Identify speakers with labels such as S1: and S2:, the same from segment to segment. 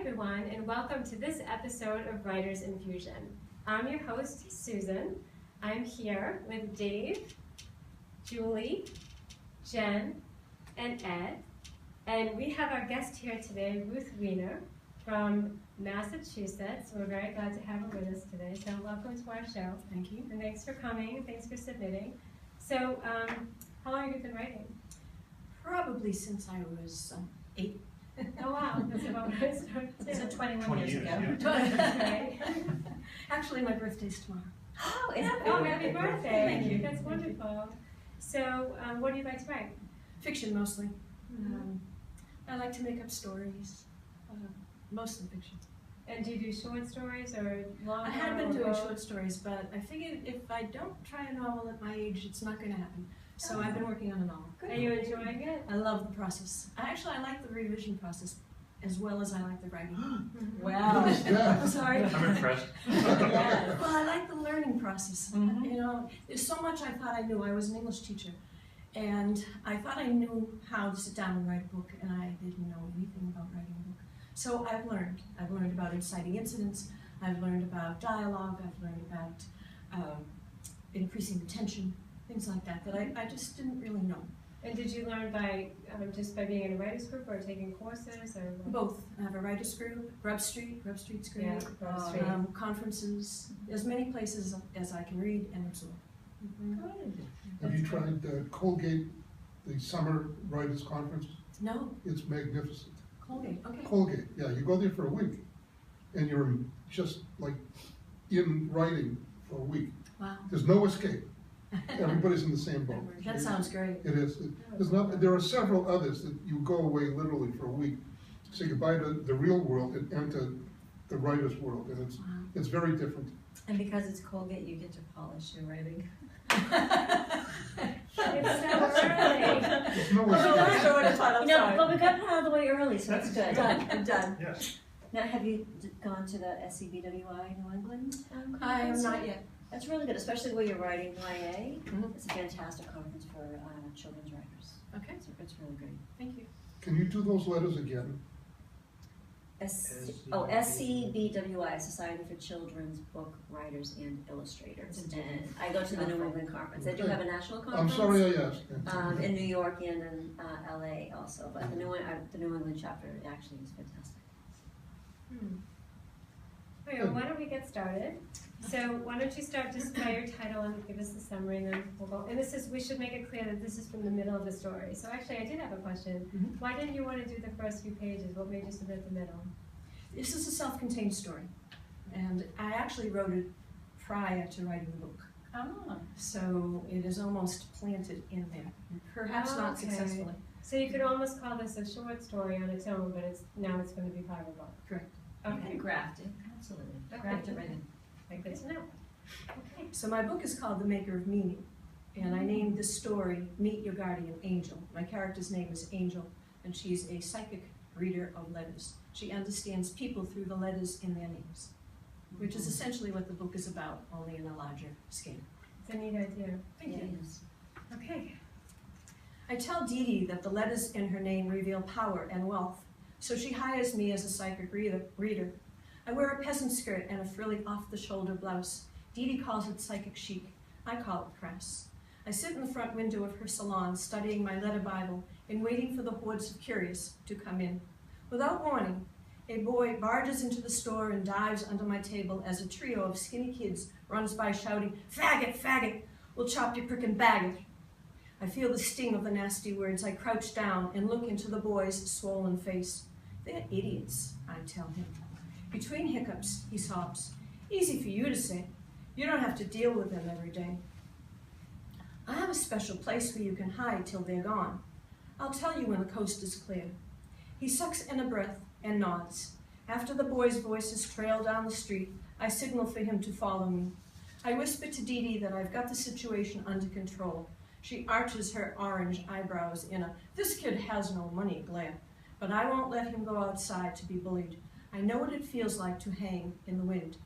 S1: everyone, and welcome to this episode of Writer's Infusion. I'm your host, Susan. I'm here with Dave, Julie, Jen, and Ed. And we have our guest here today, Ruth Weiner from Massachusetts. We're very glad to have her with us today. So welcome to our show.
S2: Thank you.
S1: And thanks for coming, and thanks for submitting. So how long have you been writing?
S2: Probably since I was 8.
S1: Oh wow, that's about what I started too.
S2: So 21 years ago.
S1: Okay.
S2: Actually, my birthday's tomorrow.
S1: Oh, happy birthday. Thank you. That's wonderful. So, what do you like to write?
S2: Fiction, mostly.
S1: Mm-hmm.
S2: I like to make up stories, mostly fiction.
S1: And do you do short stories or long?
S2: I had been doing short stories, but I figured if I don't try a novel at my age, it's not going to happen. So I've been working on a novel.
S1: Are you enjoying it?
S2: I love the process. I like the revision process as well as I like the writing.
S3: Wow.
S2: I'm sorry.
S3: I'm impressed.
S2: Yeah. Well, I like the learning process.
S3: Mm-hmm.
S2: You know, there's so much I thought I knew. I was an English teacher, and I thought I knew how to sit down and write a book, and I didn't know anything about writing a book. So I've learned. I've learned about inciting incidents. I've learned about dialogue. I've learned about increasing the tension, things like that I just didn't really know.
S1: And did you learn by just by being in a writers group or taking courses or what?
S2: Both. I have a writers group, Grub Street's great.
S1: Yeah, Grub Street.
S2: Conferences, as many places as I can read and absorb.
S4: Have you tried Colgate, the summer writers conference?
S2: No,
S4: It's magnificent.
S2: Colgate. Okay.
S4: Colgate, yeah, you go there for a week, and you're just like in writing for a week.
S2: Wow.
S4: There's no escape. Everybody's in the same boat.
S2: That sounds great.
S4: It is. There's not. There are several others that you go away literally for a week, say goodbye to the real world and enter the writer's world, and it's very different.
S5: And because it's Colgate, you get to polish your writing.
S1: It's so early.
S4: There's no escape.
S5: But we got out of the way early, so that's good.
S2: Done.
S3: Yes.
S5: Now, have you gone to the SCBWI New England conference?
S2: I am not yet.
S5: That's really good, especially where you're writing YA.
S2: Mhm.
S5: It's a fantastic conference for children's writers.
S2: Okay.
S5: It's really great.
S2: Thank you.
S4: Can you do those letters again?
S5: SCBWI, Society for Children's Book Writers and Illustrators. And I go to the New England conference. They do have a national
S4: I'm
S5: conference.
S4: sorry I asked.
S5: In New York and in LA also, but the New England chapter actually is fantastic.
S1: Okay, well, why don't we get started? So why don't you start just by your title and give us the summary, and then we'll go. And we should make it clear that this is from the middle of the story. So actually, I did have a question.
S2: Mhm.
S1: Why didn't you want to do the first few pages? What made you submit the middle?
S2: This is a self-contained story, and I actually wrote it prior to writing the book. So it is almost planted in there, perhaps not
S1: Okay.
S2: successfully.
S1: So you could almost call this a short story on its own, but now it's going to be part of a book.
S2: Correct.
S1: Okay,
S5: Grafted, absolutely.
S1: Okay.
S5: Grafted right in.
S1: good to know. Okay.
S2: So my book is called The Maker of Meaning, and I named this story Meet Your Guardian Angel. My character's name is Angel, and she's a psychic reader of letters. She understands people through the letters in their names, which is essentially what the book is about, only in a larger scale.
S1: It's a neat idea.
S2: Thank you.
S5: Yes.
S1: Okay.
S2: I tell Dee Dee that the letters in her name reveal power and wealth, so she hires me as a psychic reader. I wear a peasant skirt and a frilly off-the-shoulder blouse. Dee Dee calls it psychic chic. I call it crass. I sit in the front window of her salon, studying my letter Bible and waiting for the hordes of curious to come in. Without warning, a boy barges into the store and dives under my table as a trio of skinny kids runs by shouting, "Faggot, faggot, we'll chop your frickin' baggot." I feel the sting of the nasty words. I crouch down and look into the boy's swollen face. "They're idiots," I tell him. Between hiccups, he sobs. "Easy for you to say. You don't have to deal with them every day." "I have a special place where you can hide till they're gone. I'll tell you when the coast is clear." He sucks in a breath and nods. After the boy's voices trail down the street, I signal for him to follow me. I whisper to Dee Dee that I've got the situation under control. She arches her orange eyebrows in a "this kid has no money" glare, but I won't let him go outside to be bullied. I know what it feels like to hang in the wind.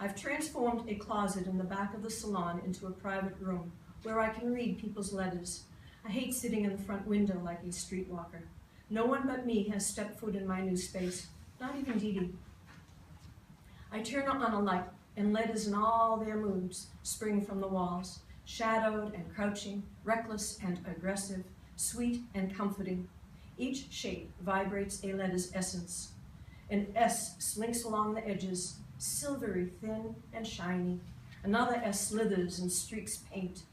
S2: I've transformed a closet in the back of the salon into a private room where I can read people's letters. I hate sitting in the front window like a streetwalker. No one but me has stepped foot in my new space. not even Dee Dee. I turn on a light, and letters in all their moods spring from the walls, shadowed and crouching, reckless and aggressive, sweet and comforting. Each shape vibrates a letter's essence. An S slinks along the edges, silvery, thin, and shiny. Another S slithers and streaks paint.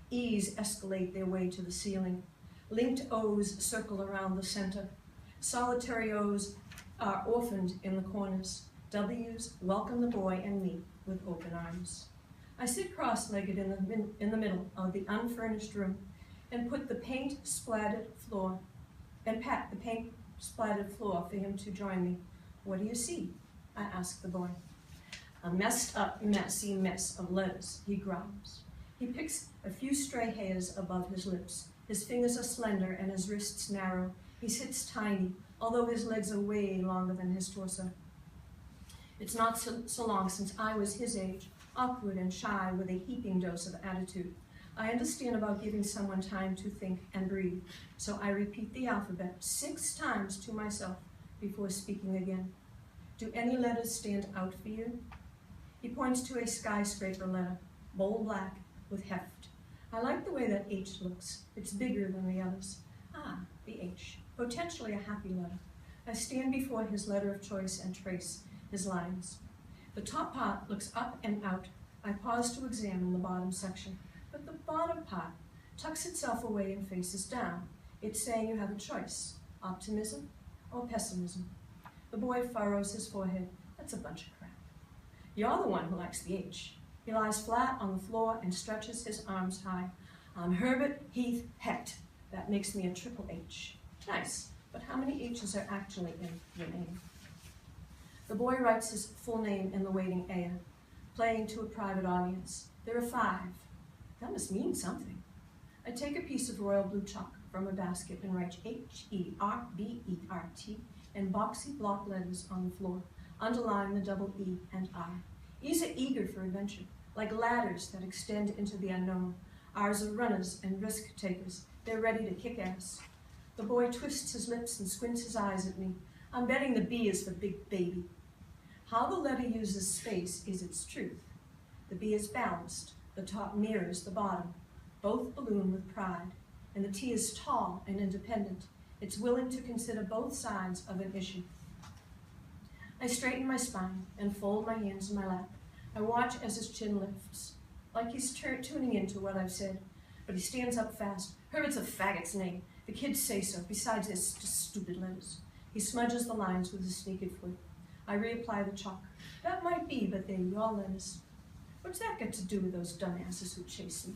S2: E's escalate their way to the ceiling. Linked O's circle around the center. Solitary O's are orphaned in the corners. W's welcome the boy and me with open arms. I sit cross-legged in the middle of the unfurnished room and pat the paint-splattered floor for him to join me. What do you see? I ask the boy. A messed up, messy mess of letters, he growls. He picks a few stray hairs above his lips. His fingers are slender and his wrists narrow. He sits tiny, although his legs are way longer than his torso. It's not so long since I was his age, awkward and shy with a heaping dose of attitude. I understand about giving someone time to think and breathe, so I repeat the alphabet 6 times to myself before speaking again. Do any letters stand out for you? He points to a skyscraper letter, bold black with heft. I like the way that H looks. It's bigger than the others. Ah, the H, potentially a happy letter. I stand before his letter of choice and trace his lines. The top part looks up and out. I pause to examine the bottom section, but the bottom part tucks itself away and faces down. It's saying you have a choice, optimism or pessimism. The boy furrows his forehead. That's a bunch of crap. You're the one who likes the H. He lies flat on the floor and stretches his arms high. I'm Herbert Heath Hecht. That makes me a triple H. Nice, but how many H's are actually in your name? The boy writes his full name in the waiting air, playing to a private audience. There are 5. That must mean something. I take a piece of royal blue chalk from a basket and write H-E-R-B-E-R-T in boxy block letters on the floor, underlying the double E and I. E's are eager for adventure, like ladders that extend into the unknown. R's are runners and risk takers. They're ready to kick ass. The boy twists his lips and squints his eyes at me. I'm betting the B is for big baby. How the letter uses space is its truth. The B is balanced. The top mirrors the bottom. Both balloon with pride. And the T is tall and independent. It's willing to consider both sides of an issue. I straighten my spine and fold my hands in my lap. I watch as his chin lifts, like he's tuning into what I've said. But he stands up fast. Herbert's a faggot's name. The kids say so. Besides, it's just stupid letters. He smudges the lines with his sneaky foot. I reapply the chalk. That might be, but they're your letters. What's that got to do with those dumbasses who chase me?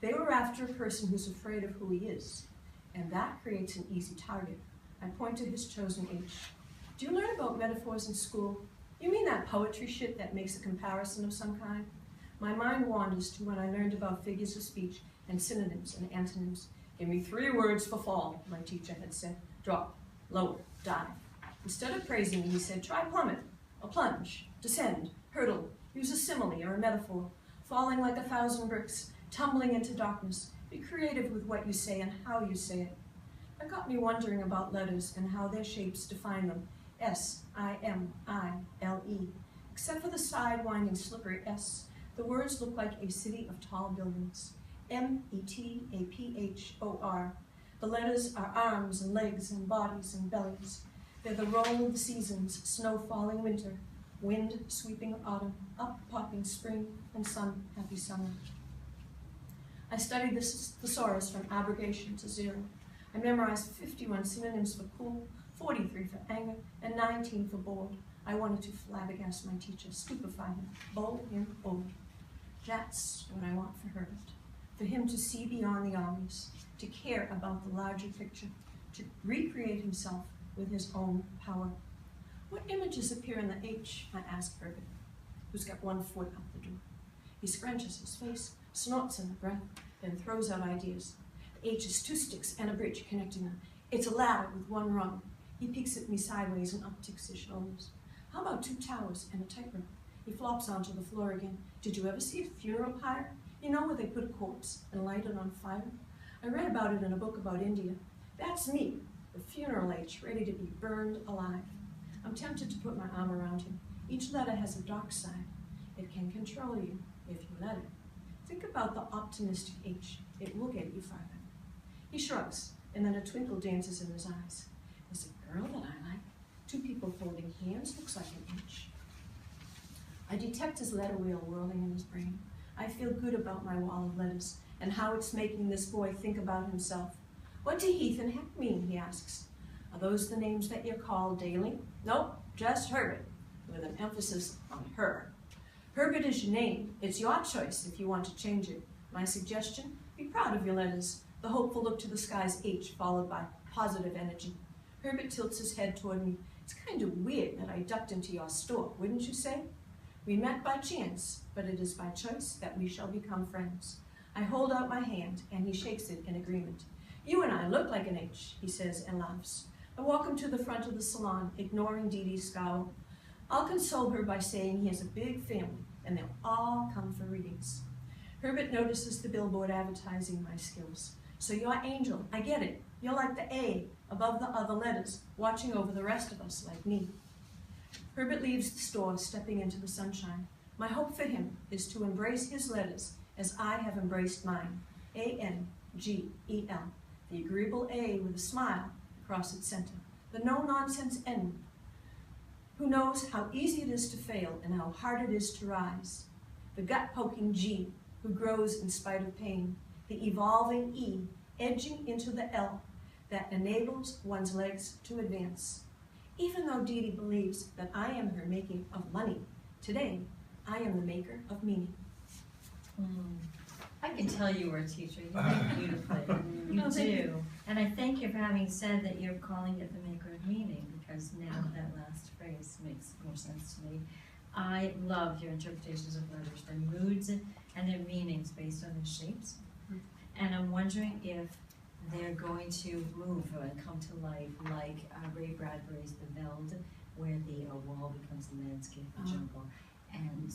S2: They were after a person who's afraid of who he is, and that creates an easy target. I point to his chosen H. Do you learn about metaphors in school? You mean that poetry shit that makes a comparison of some kind? My mind wanders to when I learned about figures of speech and synonyms and antonyms. Give me 3 words for fall, my teacher had said. Drop, lower, dive. Instead of praising me, he said, try plummet, or plunge, descend, hurdle, use a simile or a metaphor, falling like 1,000 bricks, tumbling into darkness. Be creative with what you say and how you say it. That got me wondering about letters and how their shapes define them. S-I-M-I-L-E. Except for the side-winding slippery S, the words look like a city of tall buildings. M-E-T-A-P-H-O-R. The letters are arms and legs and bodies and bellies. They're the roll of the seasons, snow falling winter, wind sweeping autumn, up popping spring, and sun happy summer. I studied the thesaurus from abrogation to 0. I memorized 51 synonyms for cool, 43 for anger, and 19 for bored. I wanted to flabbergast my teacher, stupefy him, bowl him over. That's what I want for Herbert. For him to see beyond the obvious, to care about the larger picture, to recreate himself with his own power. What images appear in the H? I ask Herbert, who's got 1 foot out the door. He scrunches his face, snorts in a breath, then throws out ideas. The H is 2 sticks and a bridge connecting them. It's a ladder with 1 rung. He peeks at me sideways and upticks his shoulders. How about 2 towers and a tightrope? He flops onto the floor again. Did you ever see a funeral pyre? You know where they put a corpse and light it on fire? I read about it in a book about India. That's me, the funeral H, ready to be burned alive. I'm tempted to put my arm around him. Each letter has a dark side. It can control you if you let it. Think about the optimistic H. It will get you farther. He shrugs, and then a twinkle dances in his eyes. There's a girl that I like. Two people holding hands looks like an H. I detect his letter wheel whirling in his brain. I feel good about my wall of letters and how it's making this boy think about himself. What do Heath and Heck mean, he asks. Are those the names that you're called daily? Nope, just Herbert, with an emphasis on her. Herbert is your name. It's your choice if you want to change it. My suggestion, be proud of your letters. The hopeful look to the sky's H, followed by positive energy. Herbert tilts his head toward me. It's kind of weird that I ducked into your store, wouldn't you say? We met by chance, but it is by choice that we shall become friends. I hold out my hand, and he shakes it in agreement. You and I look like an H, he says and laughs. I walk him to the front of the salon, ignoring Dee Dee's scowl. I'll console her by saying he has a big family, and they'll all come for readings. Herbert notices the billboard advertising my skills. So you're Angel, I get it. You're like the A above the other letters, watching over the rest of us like me. Herbert leaves the store, stepping into the sunshine. My hope for him is to embrace his letters as I have embraced mine. A-N-G-E-L, the agreeable A with a smile across its center, the no-nonsense N. Who knows how easy it is to fail and how hard it is to rise. The gut-poking G, who grows in spite of pain. The evolving E, edging into the L, that enables one's legs to advance. Even though Dee Dee believes that I am her making of money, today I am the maker of meaning.
S3: I can tell you were a teacher. You write beautifully. You do. And I thank you for having said that you're calling it the maker of meaning, because now that last phrase makes more sense to me. I love your interpretations of letters, their moods and their meanings based on their shapes. And I'm wondering if they're going to move and come to life like Ray Bradbury's The Veld, where the wall becomes a landscape, a jungle, and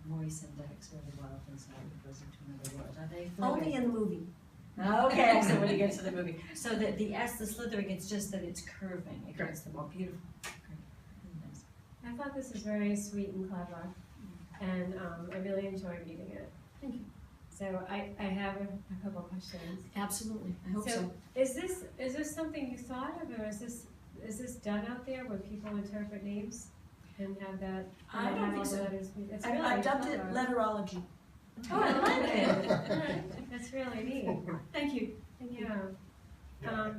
S3: Maurice Index, where the wild things goes into another world. Are they fluid?
S2: Only in the movie.
S3: Okay, so when you get to the movie. So the S, the slithering, it's just that it's curving. It gets the more beautiful. Nice.
S1: I thought this was very sweet and clever, and I really enjoyed reading it.
S2: Thank you.
S1: So I have a couple questions.
S2: Absolutely, I hope so.
S1: Is this something you thought of, or is this done out there where people interpret names and have that?
S2: I don't think so.
S1: It's really
S2: I dubbed it
S1: clever.
S2: letterology.
S1: Oh, I like it. That's really neat.
S2: Thank you.
S1: Yeah.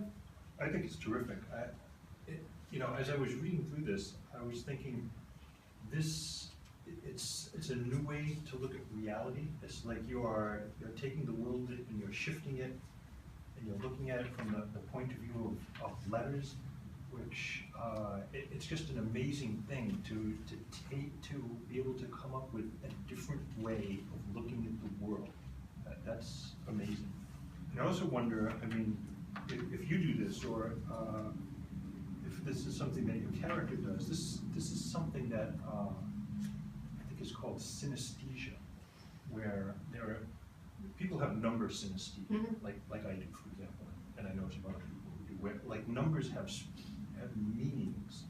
S6: I think it's terrific. As I was reading through this, I was thinking, it's a new way to look at reality. It's like you're taking the world and you're shifting it, and you're looking at it from the point of view of letters, which it's just an amazing thing to be able to come up with a different way of looking at the world. That's amazing. And I also wonder, I mean, if you do this, or if this is something that your character does, this is something that I think is called synesthesia, where people have number synesthesia, like I do, for example, and I know some other people who do, where like numbers have meanings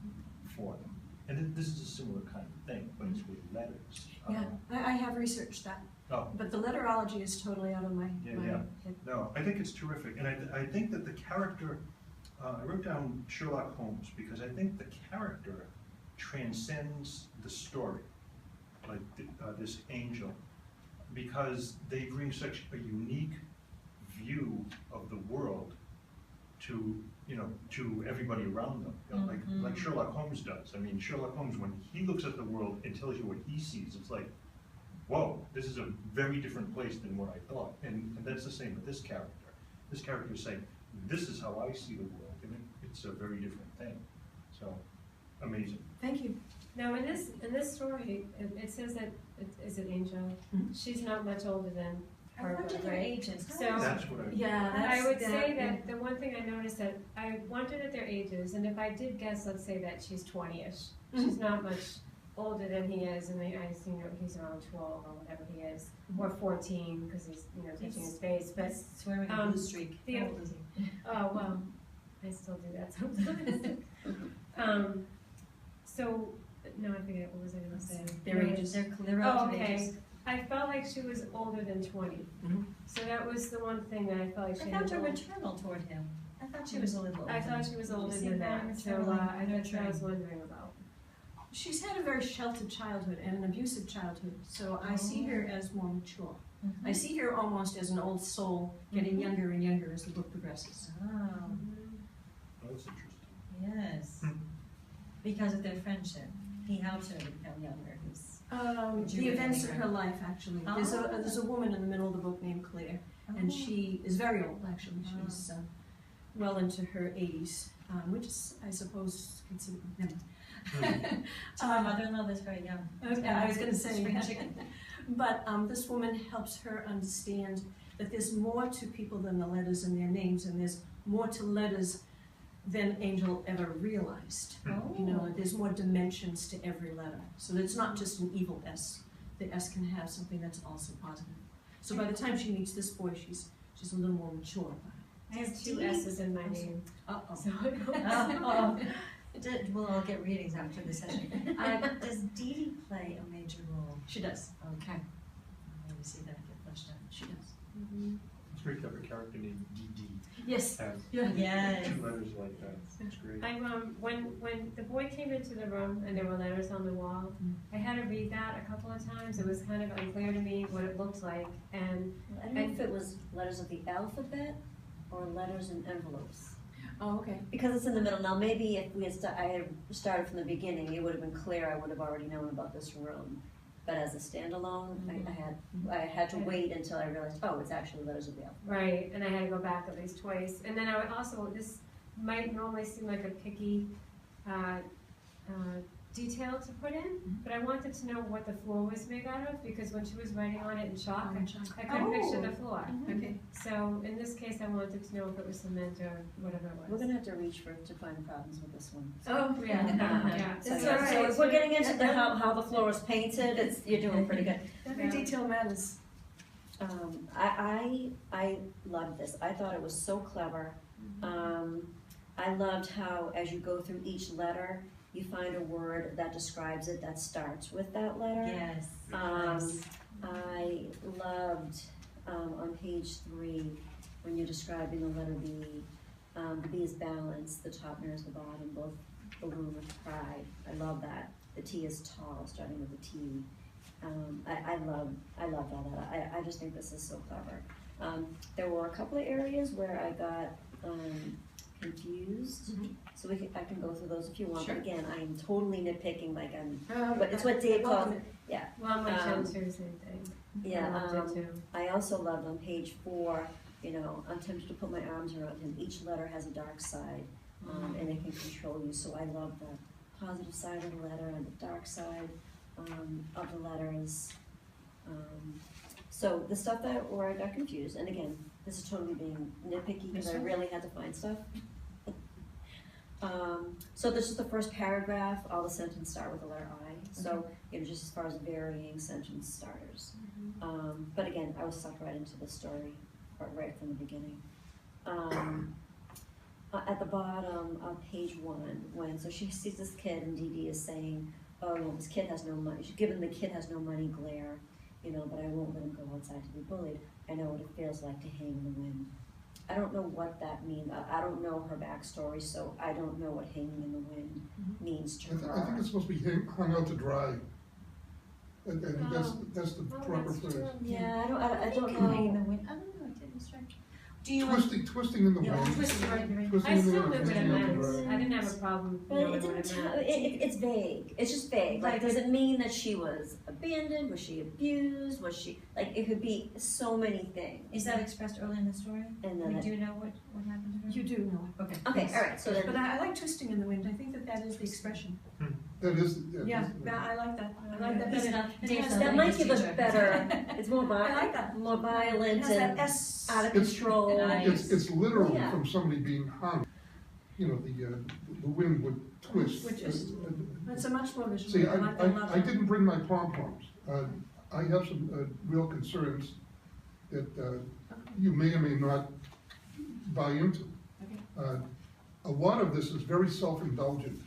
S6: for them. And this is a similar kind of thing, but it's with letters.
S2: Yeah, I have researched that.
S6: Oh.
S2: But the letterology is totally out of my
S6: Yeah.
S2: head.
S6: No, I think it's terrific. And I think that the character, I wrote down Sherlock Holmes because I think the character transcends the story, like this angel, because they bring such a unique view of the world to everybody around them, like Sherlock Holmes does. I mean, Sherlock Holmes, when he looks at the world and tells you what he sees, it's like, whoa, this is a very different place than what I thought. And that's the same with this character. This character is saying, this is how I see the world, and it's a very different thing. So, amazing.
S2: Thank you.
S1: Now, in this story, it says that is it Angel? She's not much older than
S3: I
S1: Herbert,
S3: wondered their
S1: right?
S3: ages.
S1: So
S6: That's what I.
S2: Yeah,
S1: I would say that the one thing I noticed that I wondered at their ages, and if I did guess, let's say that she's 20-ish. She's not much older than he is, and he's around 12 or whatever he is, or 14 because he's touching his face. But
S3: swearing a blue streak. How old is he?
S1: oh well, I still do that sometimes. so, no, I forget, what was I gonna say?
S2: Their ages.
S3: They're
S1: Oh,
S3: relative
S1: okay.
S3: ages.
S1: I felt like she was older than 20.
S2: Mhm.
S1: So that was the one thing that I felt like
S3: I
S1: she
S3: found
S1: had.
S3: her maternal toward him. I thought she was a little older.
S1: I thought she was
S3: Did you
S1: older
S3: see
S1: than
S3: very
S1: that, so
S3: maternal
S1: that's what I was
S3: nurturing?
S1: wondering about.
S2: She's had a very sheltered childhood and an abusive childhood, so I see her as more mature.
S3: Mhm.
S2: I see her almost as an old soul, getting
S3: Mhm.
S2: younger and younger as the book progresses.
S3: Oh,
S6: Oh, that's interesting.
S3: yes.
S6: Hmm.
S3: Because of their friendship. He helps her become younger. He's,
S2: The events of her life, actually. There's a woman in the middle of the book named Claire, and she is very old, actually. She's well into her 80s, which is, I suppose, considered.
S3: To my mother-in-law that's very young.
S2: Okay, I was going to say.
S3: Spring chicken.
S2: But this woman helps her understand that there's more to people than the letters in their names, and there's more to letters than Angel ever realized.
S3: Oh.
S2: You know, there's more dimensions to every letter. So it's not just an evil S. The S can have something that's also positive. So by the time she meets this boy, she's a little more mature about it.
S1: I have two S's in my name,
S2: Uh-oh.
S1: so I don't
S3: Oh, we'll all get readings after the session. Does Dee Dee play a major role?
S2: She does.
S3: Okay. Maybe see that get fleshed out.
S2: She does.
S1: Mhm.
S6: It's great to have a character named DD.
S2: Yes.
S6: Have
S3: Yes.
S6: two letters like that. It's great.
S1: I when the boy came into the room and there were letters on the wall, I had to read that a couple of times. It was kind of unclear to me what it looked like, and
S5: I don't know if it was letters of the alphabet or letters in envelopes.
S2: Oh, okay.
S5: Because it's in the middle. Now, maybe if I had started from the beginning, it would have been clear. I would have already known about this room. But as a standalone, I had to wait until I realized, oh, it's actually letters of the alphabet.
S1: right, and I had to go back at least twice. And then I would also, this might normally seem like a picky detail to put in, but I wanted to know what the floor was made out of, because when she was writing on it in chalk, I couldn't picture the floor.
S2: Okay.
S1: So in this case, I wanted to know if it was cement or whatever it was.
S5: We're gonna have to reach to find problems with this one.
S2: Oh,
S1: Yeah, yeah.
S5: So,
S1: It's all right.
S5: so if we're getting into how the floor is painted, you're doing pretty good.
S2: Every detail matters.
S5: I loved this. I thought it was so clever. I loved how, as you go through each letter, you find a word that describes it that starts with that letter.
S3: Yes.
S5: I loved on page 3 when you're describing the letter B. The B is balanced, the top mirrors the bottom, both balloon with pride. I love that. The T is tall, starting with the T. I loved all that. I just think this is so clever. There were a couple of areas where I got confused, so I can go through those if you want.
S2: Sure.
S5: But again, I am totally nitpicking, like
S2: But
S5: it's what Dave calls.
S1: Well, I'm with Jen too, same thing.
S5: Yeah,
S1: I loved it too.
S5: I also loved on page 4, you know, I'm tempted to put my arms around him. Each letter has a dark side, and it can control you. So I love the positive side of the letter and the dark side of the letters. So the stuff where I got confused, and again, this is totally being nitpicky because I really had to find stuff. So this is the first paragraph. All the sentences start with the letter I. So you know, just as far as varying sentence starters. But again, I was sucked right into the story right from the beginning. At the bottom of page 1, so she sees this kid and Dee Dee is saying, "Oh, no, this kid has no money. She's given the kid has no money glare, you know, but I won't let him go outside to be bullied. I know what it feels like to hang in the wind." I don't know what that means. I don't know her backstory, so I don't know what hanging in the wind means to her.
S4: I think it's supposed to be hung out to dry. And that's the proper
S1: that's
S4: phrase.
S1: true.
S5: Yeah, I don't
S3: Hanging in
S5: know.
S3: the wind. I don't know, it didn't strike me.
S2: Do you
S4: Twisting in the
S3: Yeah,
S4: wind.
S3: twisting, right.
S4: Twisting
S1: I
S4: in the
S1: still
S4: wind,
S1: knew what it
S4: hanging out to
S1: meant.
S4: dry.
S1: I didn't have a problem
S5: But
S1: knowing
S5: it
S1: what
S5: didn't
S1: it
S5: tell,
S1: meant.
S5: it's vague. It's just vague. Like, does it mean that she was abandoned? Was she abused? Was she, like, it could be so many things.
S3: Is that expressed early in the story?
S5: And
S3: We
S5: then,
S3: do know what happened to her?
S2: You do know it.
S3: Okay.
S5: okay, all right, so
S2: But
S5: then,
S2: I like twisting in the wind. I think that is the expression.
S4: That is.
S2: Yeah, I like that. I like that.
S3: He's
S2: better.
S3: not-
S2: It
S3: Dave's
S2: has
S3: not
S5: that
S2: that,
S5: might give us
S3: teacher.
S5: better, it's more
S2: I like that.
S5: more
S2: it
S5: violent
S2: has that
S5: and
S2: S.
S5: out of
S4: It's-
S5: control.
S3: Nice.
S4: It's literal
S5: Yeah.
S4: from somebody being hung. You know, the wind would twist.
S2: Which is- That's a much more visual.
S4: See,
S2: I like that a lot.
S4: I didn't bring my pom-poms. I have some real concerns that you may or may not buy into.
S2: Okay.
S4: A lot of this is very self-indulgent.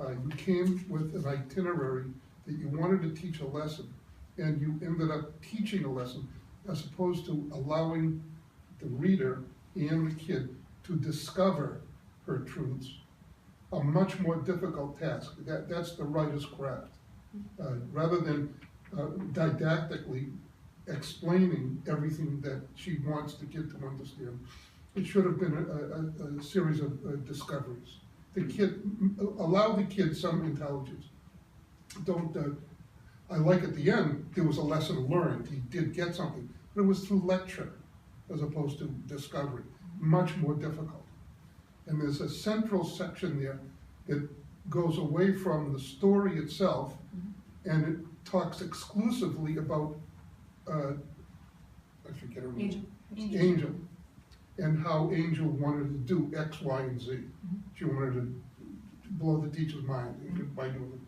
S4: You came with an itinerary that you wanted to teach a lesson, and you ended up teaching a lesson as opposed to allowing the reader and the kid to discover her truths. A much more difficult task. That's the writer's craft. Rather than didactically explaining everything that she wants the kid to understand, it should have been a series of discoveries. The kid, allow the kid some intelligence. Don't, I like at the end, there was a lesson learned. He did get something, but it was through lecture as opposed to discovery. Much more difficult. And there's a central section there that goes away from the story itself, and it talks exclusively about, I forget her name. Angel. And how Angel wanted to do X, Y, and Z. She wanted to blow the teacher's mind by doing it.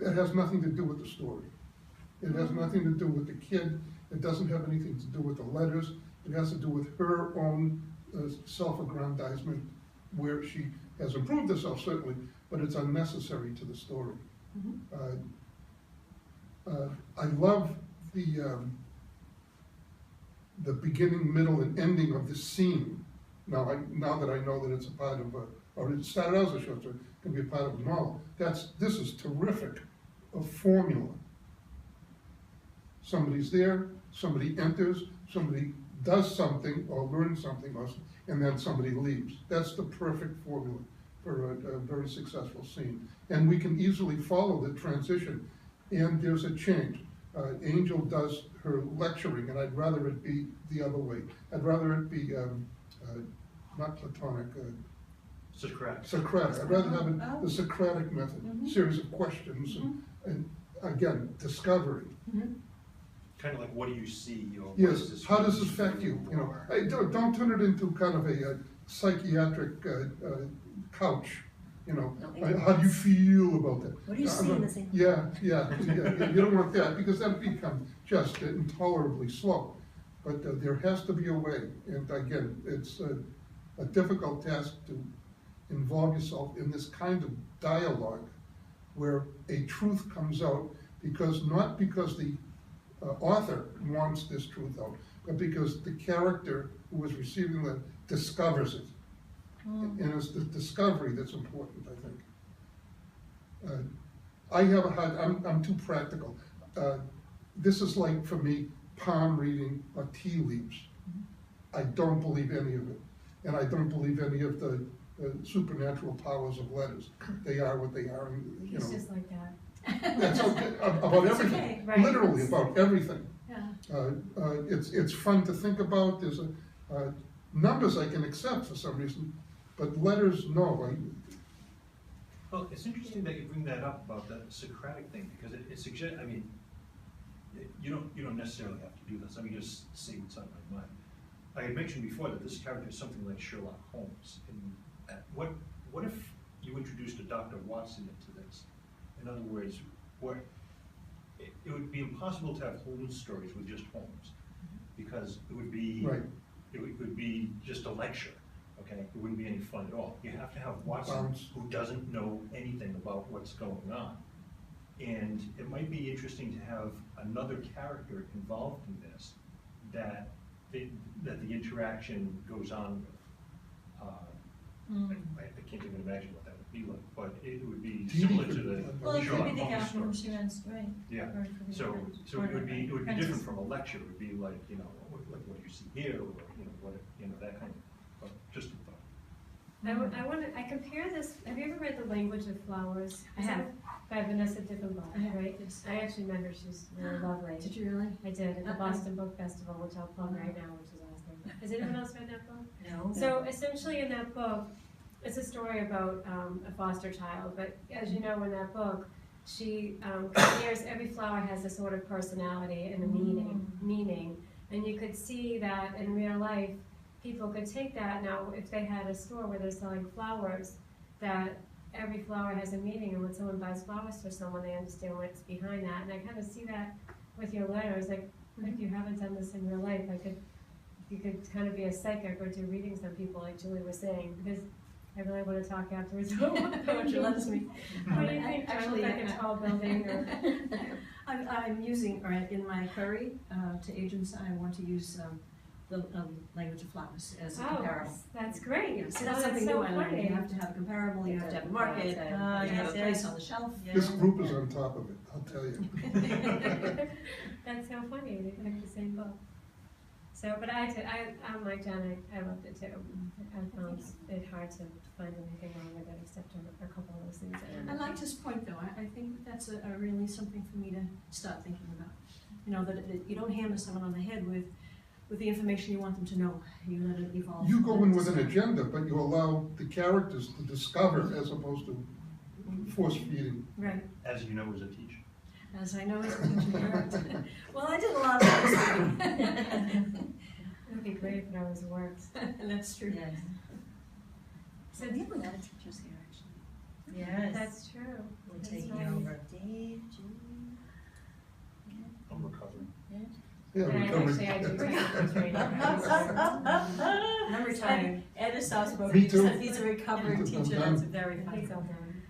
S4: That has nothing to do with the story. It has nothing to do with the kid. It doesn't have anything to do with the letters. It has to do with her own self-aggrandizement, where she has improved herself, certainly, but it's unnecessary to the story. I love the beginning, middle, and ending of this scene. Now that I know that it's a part of or it started out as a short story, it can be a part of a novel. This is terrific, a formula. Somebody's there, somebody enters, somebody does something or learns something, and then somebody leaves. That's the perfect formula for a very successful scene. And we can easily follow the transition, and there's a change. Angel does her lecturing, and I'd rather it be the other way. I'd rather it be not Platonic, Socratic. I'd rather have it the Socratic method, series of questions, and again, discovery.
S6: Kind of like, what do you see? Or
S4: yes, how does this affect you? You know, don't turn it into kind of a psychiatric couch. You know, how do you feel about that?
S5: What do you see in the scene?
S4: Yeah. You don't want that, because that becomes just intolerably slow. But there has to be a way, and again, it's a difficult task to involve yourself in this kind of dialogue where a truth comes out, not because the author wants this truth out, but because the character who is receiving it discovers it. And it's the discovery that's important, I think. I'm too practical. This is like, for me, palm reading or tea leaves. I don't believe any of it. And I don't believe any of the supernatural powers of letters. They are what they are. And,
S1: He's just like that.
S4: That's okay, about everything.
S2: Okay.
S1: Right.
S4: Literally about everything.
S2: Yeah.
S4: It's fun to think about. There's numbers I can accept for some reason, but letters, no.
S6: Well, it's interesting that you bring that up about the Socratic thing, because it suggests, I mean, you don't necessarily have to do this. Let me just say what's on my mind. I had mentioned before that this character is something like Sherlock Holmes. And what if you introduced a Dr. Watson into this? In other words, it would be impossible to have Holmes stories with just Holmes, because it would be it would be just a lecture. Okay, it wouldn't be any fun at all. You have to have Watson who doesn't know anything about what's going on, and it might be interesting to have another character involved in this that the interaction goes on with. I can't even imagine what that would be like, but it would be similar to the
S3: Well, it
S6: Sherlock
S3: could be the
S6: Holmes
S3: captain who
S6: stories.
S3: she runs, right?
S6: Yeah.
S3: Or it could be
S6: So
S3: the
S6: it would be
S3: apprentice.
S6: different from a lecture. It would be like, what do you see here, or that kind of. But just a thought.
S1: I compare this. Have you ever read The Language of Flowers?
S2: I have.
S1: By Vanessa Diffenbach,
S2: I have,
S1: right?
S2: yes.
S1: I actually met her. She's really lovely.
S2: Did you really?
S1: I did at the
S2: Uh-uh.
S1: Boston Book Festival, which I'll plug right now, which is awesome. Has anyone else read that book?
S3: No.
S1: So essentially in that book, it's a story about a foster child, but as you know in that book, she compares every flower has a sort of personality and a meaning, and you could see that in real life, people could take that. Now, if they had a store where they're selling flowers, that every flower has a meaning, and when someone buys flowers for someone, they understand what's behind that. And I kind of see that with your letters. Like, if you haven't done this in real life, you could kind of be a psychic or do readings on people, like Julie was saying, because I really want to talk afterwards. What
S2: Won't you let us meet?
S1: do you think?
S2: Actually,
S1: Like a tall building or?
S2: I'm using, or in my query to agents, I want to use the language of flowers as a comparable.
S1: That's great.
S2: Yeah, so
S1: Oh,
S2: that's something
S1: so
S2: new I learned.
S1: funny.
S2: You have to have a comparable, you have to have a market, you have to have a place on the shelf.
S4: This group is on top of it, I'll tell you.
S1: That's so funny, they picked the same book. So, but I'm like Jen, I loved it too. I found it hard to find anything wrong with it except a couple of those things.
S2: I liked his point though, I think that's a really something for me to start thinking about. You know, that you don't hammer someone on the head with the information you want them to know, you let it evolve.
S4: You go in with an agenda, but you allow the characters to discover as opposed to force feeding.
S2: Right,
S6: As you know as a teacher.
S2: as I know as a teacher, correct. Well, I did a lot of that.
S1: It would be great if it always worked.
S2: That's true.
S3: Yes.
S5: So we have a lot of teachers here, actually.
S3: Yes.
S1: That's true.
S3: We're
S1: That's
S3: taking
S1: right.
S3: over.
S5: Dave, Julie.
S6: I'm recovering.
S4: Yeah,
S1: And
S4: recovery.
S1: I do technical training.
S2: I'm retired.
S3: Ed is soft-spoken,
S4: Me
S3: he
S4: too.
S3: said he's a recovering
S4: I'm
S3: teacher,
S4: done.
S3: that's very funny.
S1: He's all done.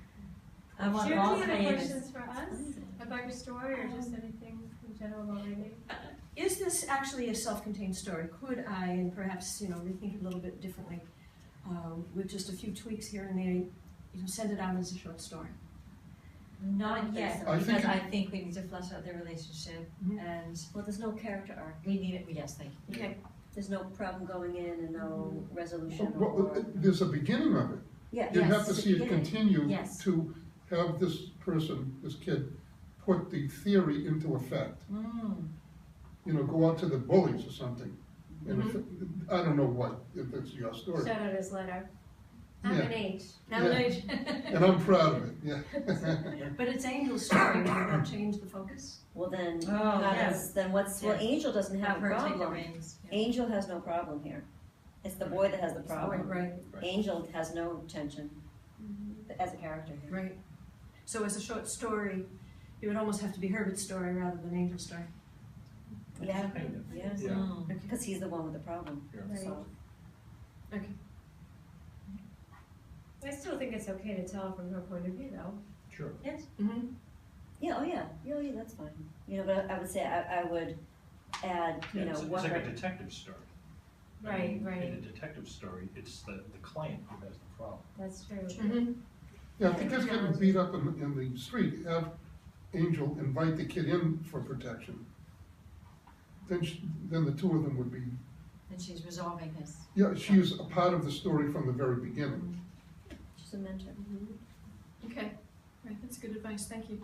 S3: I want
S1: Do you
S3: all
S1: have any other
S3: famous.
S1: questions for us about your story or just anything in general about reading?
S2: Is this actually a self-contained story? Could I, and perhaps, rethink it a little bit differently, with just a few tweaks here and there, send it out as a short story?
S3: Not yet,
S4: I think
S3: because
S4: it-
S3: I think we need to flesh out their relationship,
S2: Mhm.
S3: and
S5: Well, there's no character arc.
S3: we need it, yes, thank you.
S2: Okay.
S5: There's no problem going in and no resolution
S4: Well,
S5: or.
S4: there's a beginning of it.
S5: Yeah,
S4: You
S5: yes,
S4: have to
S5: it's a
S4: see it
S5: beginning.
S4: continue
S3: Yes.
S4: to have this person, this kid, put the theory into effect. Go out to the bullies or something. And if, I don't know what, if it's your story.
S1: Shout out his letter. I'm
S4: Yeah.
S1: an H.
S2: Now,
S4: And I'm proud of it, yeah.
S2: but it's Angel's story, would that change the focus?
S5: Well, then,
S3: Oh,
S5: how
S3: yes.
S5: does, then what's, well,
S3: Yes.
S5: Angel doesn't have
S3: Have
S5: a
S3: her take the
S5: problem.
S3: reins. Yeah.
S5: Angel has no problem here. It's the boy that has the problem.
S2: Right,
S5: Angel has no tension as a character here.
S2: right. So as a short story, it would almost have to be Herbert's story rather than Angel's story.
S5: Yeah,
S6: Kind of.
S5: yeah,
S6: Yeah.
S3: Mm.
S5: because he's the one with the problem.
S6: Yeah.
S5: So,
S2: Okay.
S1: I still think it's okay to tell from her point of view though.
S6: Sure.
S3: Yes.
S2: Mm-hmm.
S5: yeah, oh yeah, that's fine. But I would say I would add,
S6: Yeah, it's
S5: what
S6: like
S5: her.
S6: a detective story.
S1: Right, right.
S6: In a detective story, it's the client who has the problem.
S1: That's true.
S2: Mm-hmm.
S4: Yeah, if the kid's getting beat up in the street, have Angel invite the kid in for protection. Then the two of them would be,
S3: And she's resolving his.
S4: yeah, she is a part of the story from the very beginning.
S5: She's a mentor.
S2: Okay, right, that's good advice, thank you.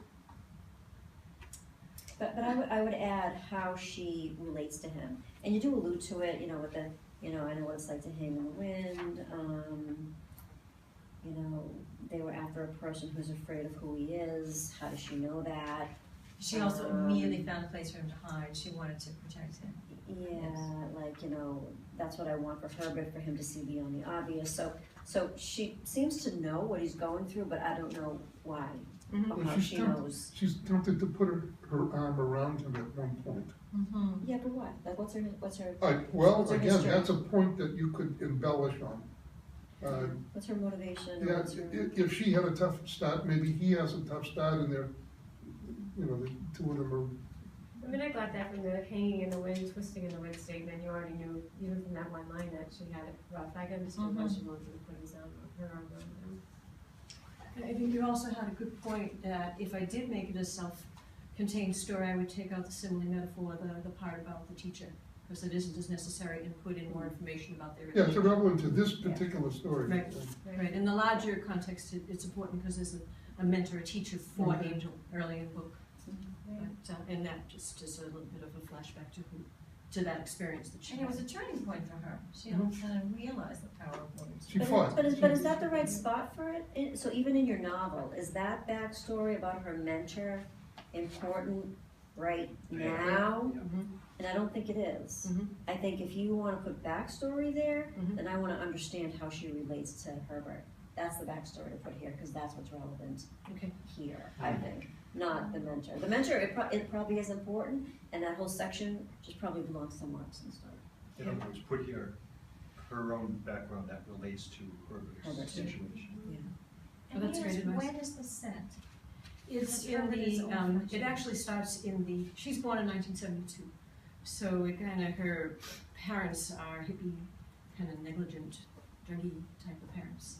S5: But I would add how she relates to him, and you do allude to it, with the, I know what it's like to hang in the wind. They were after a person who's afraid of who he is. How does she know that?
S3: She also immediately found a place for him to hide, she wanted to protect him.
S5: Yeah, that's what I want for Herbert, for him to see beyond the obvious. So she seems to know what he's going through, but I don't know why,
S2: Mhm.
S5: or
S4: Well,
S5: how
S4: she's
S5: she
S4: tempted-
S5: knows.
S4: She's tempted to put her arm around him at one point.
S3: Mm-hmm.
S5: Yeah, but what? Like, what's her?
S4: Well,
S5: What's her
S4: again,
S5: history?
S4: that's a point that you could embellish on.
S5: What's her motivation?
S4: Yeah,
S5: What's her?
S4: if she had a tough start, maybe he has a tough start, and they're, the two of them are.
S1: I mean, I got that from the hanging in the wind, twisting in the wind statement. You already knew, even from that one line, that she had it rough. I understood why she wanted to put his arm, her arm around him.
S2: And I think you also had a good point that if I did make it a self-contained story, I would take out the simile metaphor, the part about the teacher, because it isn't as necessary, and put in more information about their
S4: Yeah, it's
S2: relationship.
S4: irrelevant to this particular story.
S2: Right. Right, in the larger context, it's important because there's a mentor, a teacher for
S4: Mhm.
S2: Angel early in the book.
S1: Right.
S2: But, and that just is a little bit of a flashback to that experience that she
S3: And it
S2: had.
S3: was a turning point for her, she
S4: Mhm.
S3: kind of realized the power of words.
S4: She
S5: But
S4: fought.
S5: is that the right spot for it? So even in your novel, is that backstory about her mentor important right now?
S6: Yeah.
S2: Mhm.
S5: And I don't think it is.
S2: Mhm.
S5: I think if you want to put backstory there,
S2: Mhm.
S5: then I want to understand how she relates to Herbert. That's the backstory to put here, because that's what's relevant
S2: Okay.
S5: here, I think, not the mentor. The mentor, it probably is important, and that whole section just probably belongs somewhere else in the story.
S6: In other words, put here her own background that relates to her
S5: Herbert's.
S6: situation.
S3: And
S2: that's
S3: here's-
S2: great advice.
S3: when is the set?
S2: It's
S3: That's
S2: in
S3: Herbert is
S2: the,
S3: old-fashioned.
S2: it actually starts in the, she's born in 1972. So it kind of, her parents are hippie, kind of negligent, dirty type of parents.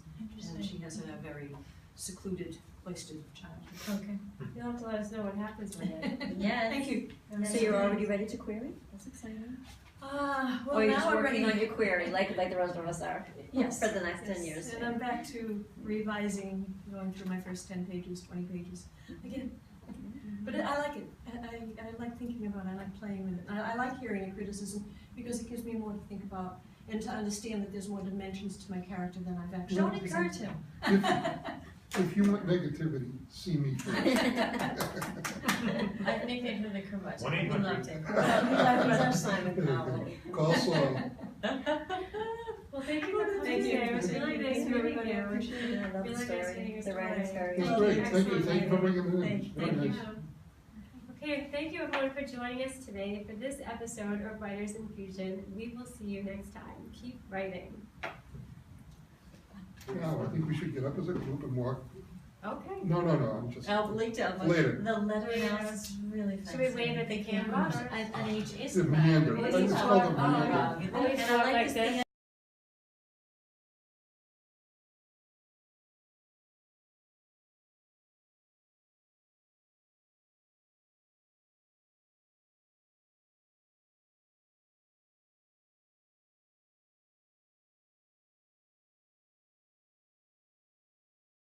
S2: And she has a very secluded, cloistered childhood.
S3: Okay.
S1: You'll have to let us know what happens with it.
S3: Yes.
S2: Thank you.
S5: So you're already ready to query? That's exciting.
S2: Well,
S5: Or you're just
S2: now I'm
S5: working
S2: ready.
S5: on your query, like the rest of us are,
S2: Yes.
S5: for the next 10
S2: Yes.
S5: years.
S2: And I'm back to revising, going through my first 10 pages, 20 pages again. But I like it. I like thinking about it. I like playing with it. I like hearing a criticism because it gives me more to think about and to understand that there's more dimensions to my character than I've actually
S3: Don't encourage him.
S4: If you want negativity, see me first.
S3: I've nicknamed him the curmudgeon.
S6: 1-800.
S3: We loved him.
S5: He's our Simon Cowell.
S4: Call slow.
S1: Well, thank you for coming
S2: Thank you.
S1: today. It was really nice
S2: Thank you,
S1: meeting
S2: everybody. I
S1: you.
S2: appreciate it.
S5: I love the
S1: Really nice
S5: story,
S1: meeting your
S5: the writing's
S1: story.
S5: very
S4: It's
S5: good.
S4: great, thank you, thank you for bringing it in.
S3: Thank
S4: It's very
S3: you.
S4: nice.
S1: Okay, thank you everyone for joining us today for this episode of Writers Infusion. We will see you next time. Keep writing.
S4: Now, I think we should get up as a group and walk.
S1: Okay.
S4: No, I'm just.
S3: Oh, later.
S4: Later.
S3: The letter now is really fancy.
S1: Should we wave at the camera?
S3: An H is
S4: The
S3: that?
S4: meander.
S1: What
S4: It's
S1: is it
S4: called a
S1: called?
S4: meander.
S1: Oh,
S3: And I like this thing